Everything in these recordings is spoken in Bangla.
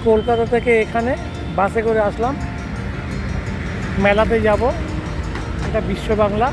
কলকাতা থেকে এখানে বাসে করে আসলাম, মেলাতে যাব। এটা বিশ্ব বাংলা।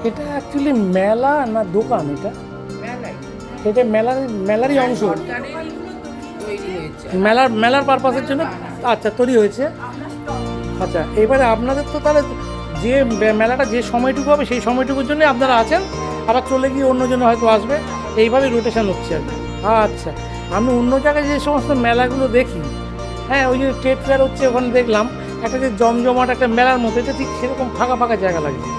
এটা অ্যাকচুয়ালি মেলা না দোকান? এটা মেলারই অংশ, মেলার পারপাসের জন্য আচ্ছা তৈরি হয়েছে। আচ্ছা, এবারে আপনাদের তো তাহলে যে মেলাটা যে সময়টুকু হবে সেই সময়টুকুর জন্য আপনারা আছেন, আবার চলে গিয়ে অন্যজন হয়তো আসবে, এইভাবেই রোটেশন হচ্ছে আর কি। আচ্ছা, আমি অন্য জায়গায় যে সমস্ত মেলাগুলো দেখি, হ্যাঁ, ওই যে ট্রেড ফেয়ার হচ্ছে, ওখানে দেখলাম একটা যে জমজমাট একটা মেলার মতো, এটা ঠিক সেরকম ফাঁকা ফাঁকা জায়গা লাগছে।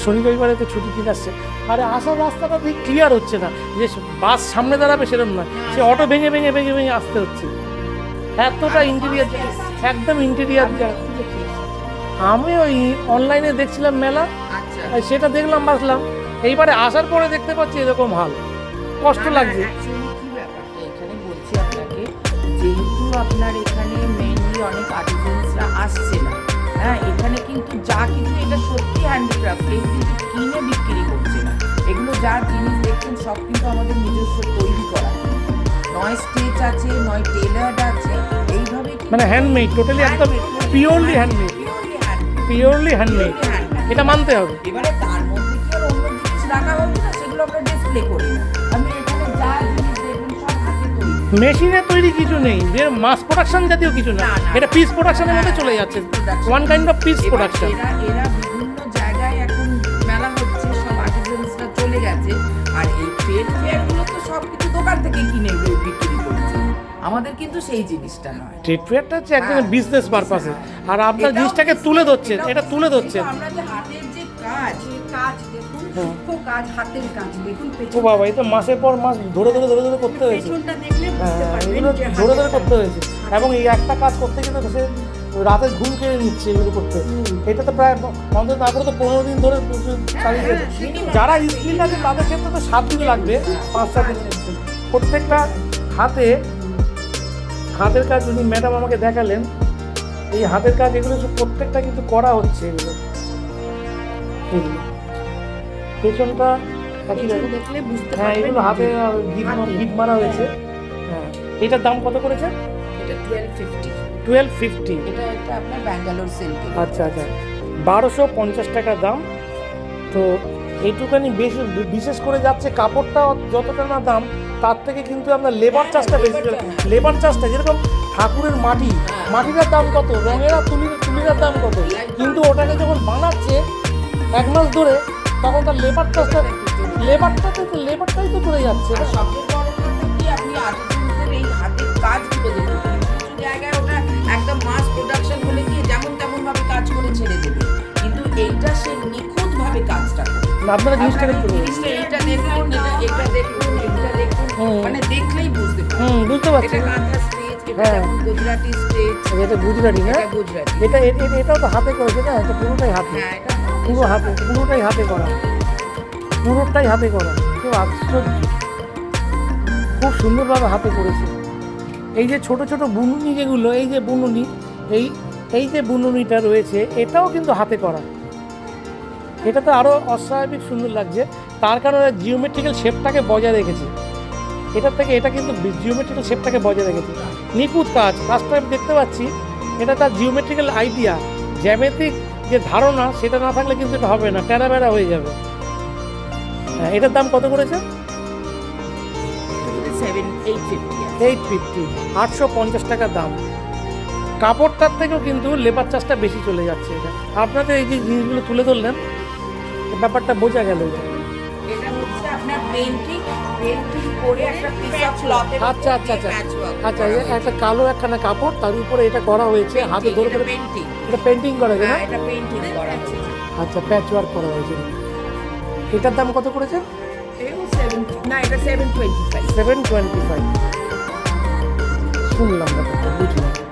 শনি রবিবারে তো ছুটি দিন আসছে। আরে আসার রাস্তাটা ঠিক ক্লিয়ার হচ্ছে না, যে বাস সামনে দাঁড়াবে সেরকম নয়, সে অটো ভেঙে ভেঙে ভেঙে ভেঙে আসতে হচ্ছে। এতটা ইন্টেরিয়ার, একদম ইন্টেরিয়ার জায়গা। আমি ওই অনলাইনে দেখছিলাম মেলা, সেটা দেখলাম, বাসলাম। এইবারে আসার পরে দেখতে পাচ্ছি এরকম হাল, কষ্ট লাগছে। এখানে বলছি আপনাকে, যেহেতু আপনার এখানে মেইনলি অনেক আর্টিজানসরা আসছে না, হ্যাঁ, এখানে কিন্তু যা কিছু এটা সত্যি হ্যান্ডিক্রাফট, কেউ কিন্তু কিনে বিক্রি করছে না। এগুলো যা জিনিস দেখছেন সব কিন্তু আমাদের নিজস্ব তৈরি করা, নয় স্টেচ আছে, নয় টেলার্ড আছে, এইভাবে মানে হ্যান্ডমেড, টোটালি একদম পিওরলি হ্যান্ডমেড, পিওরলি হ্যান্ডমেড, এটা মানতে হবে। এবারে তার মধ্যে কি আর অন্য জিনিস রাখা হচ্ছে না, সেগুলো আমরা ডিসপ্লে করি না। আমি এখানে যা জিনিস দেখবেন সব হাতে তৈরি, মেশিনে তৈরি কিছু নেই, যে মাস প্রোডাকশন জাতীয় কিছু না, এটা পিস প্রোডাকশনের মধ্যে চলে যাচ্ছে, one kind of piece production. এরা বিভিন্ন জায়গায় এখন মেলা হচ্ছে, সব আর্টিজানসরা চলে গেছে, আর এই ট্রেড ফেয়ারগুলো তো সব কিছু দোকান থেকে কিনে বিক্রি করছে। আমাদের কিন্তু সেই জিনিসটা নয়, ট্রেড ফেয়ারটা হচ্ছে একদম বিজনেস পারপাসে, আর আপনার জিনিসটাকে তুলে ধরছেন, এটা তুলে ধরছেন। আমরা যে হাতের যে কাজ দেখুন, সূক্ষ্ম কাজ, হাতের কাজ দেখুন। ও বাবা, এই তো মাসের পর মাস ধরে ধরে ধরে ধরে করতে হয়েছে, এগুলো ধরে ধরে করতে হয়েছে। এবং এই একটা কাজ করতে গেলে সে রাতের ঘুম কেড়ে নিচ্ছে এগুলো করতে। এটা তো প্রায় অন্তত না করে তো 15 দিন ধরে চালিয়ে গেছে। যারা স্কিল আছে তাদের ক্ষেত্রে তো 7 দিন লাগবে, 5-7 দিন। প্রত্যেকটা হাতের কাজ উনি ম্যাডাম আমাকে দেখালেন, এই হাতের কাজ এগুলো প্রত্যেকটা কিন্তু করা হচ্ছে। এগুলো পেছনটা দেখলে বুঝতে হ্যাঁ, পারবেন। এগুলো হাতে গিট মারা হয়েছে। হ্যাঁ, এটার দাম কত করেছে? এটা 1250। 1250। এটা আপনার ব্যাঙ্গালোর সিল্ক। আচ্ছা আচ্ছা, 1250 টাকা দাম। তো এইটুখানি বেশি, বিশেষ করে যাচ্ছে কাপড়টা যতটা না দাম, তার থেকে কিন্তু আপনার লেবার চার্জটা বেশি। লেবার চার্জটা যেরকম ঠাকুরের মাটিটার দাম কত, রঙের আর তুলির দাম কত, কিন্তু ওটাকে যখন বানাচ্ছে 1 মাস ধরে, তখন তার লেবারটাই তো চলে যাচ্ছে। সবচেয়ে বড় কথা কি, আপনি আর্টিজানদের এই হাতের কাজগুলো দেখুন, কিছু জায়গায় ওটা একদম মাস প্রোডাকশন হলে কি যেমন তেমন ভাবে কাজ করে ছেড়ে দেবে, কিন্তু এইটা সে নিখুঁত ভাবে কাজটা করে। আপনারা জিনিসটা এইটা দেখুন, এটা দেখুন, মানে দেখলেই বুঝতে পারবেন। বুঝতে পারছি। এটা কাঁথা স্টেজ, এটা যেমন গুজরাটি স্টেজ, এটা গুজরাটি না? এটা গুজরাটি। এটাও তো হাতে করেছে না? এটা পুরোটাই হাতে। হ্যাঁ, এটা পুরো হাতে, পুরোটাই হাতে করা, পুরোটাই হাতে করা। খুব আশ্চর্য, খুব সুন্দরভাবে হাতে করেছে। এই যে ছোট ছোট বুনুনি যেগুলো, এই যে বুনুনি, এই যে বুনুনিটা রয়েছে এটাও কিন্তু হাতে করা। এটা তো আরও অস্বাভাবিক সুন্দর লাগছে, তার কারণে জিওমেট্রিক্যাল শেপটাকে বজায় রেখেছে। এটার থেকে এটা কিন্তু জিওমেট্রিক্যাল শেপটাকে বজায় রেখেছে। নিখুঁত কাজটা আমি দেখতে পাচ্ছি। এটা তার জিওমেট্রিক্যাল আইডিয়া, জ্যামিতিক যে ধারণা সেটা না থাকলে কিন্তু এটা হবে না, টেরা বেড়া হয়ে যাবে। হ্যাঁ, এটার দাম কত করেছে? 850, 850 টাকা দাম। কাপড়টার থেকেও কিন্তু লেবার চার্জটা বেশি চলে যাচ্ছে। এটা আপনাদের এই যে জিনিসগুলো তুলে ধরলেন, ব্যাপারটা বোঝা গেল। এটা হচ্ছে আপনার পেইন্টিং করে একটা পিস অফ ক্লথের আচ্ছা, একটা কালো একখানা কাপড়, তার উপরে এটা করা হয়েছে, হাতে ধরে ধরে পেইন্টিং। এটা পেন্টিং করা হয়েছে না? এটা পেইন্টিং করা আছে। আচ্ছা, প্যাচ ওয়ার্ক করা হয়েছে। এটার দাম কত করেছেন? এটা 725। 725। শুনলাম ব্যাপারটা, বুঝলাম।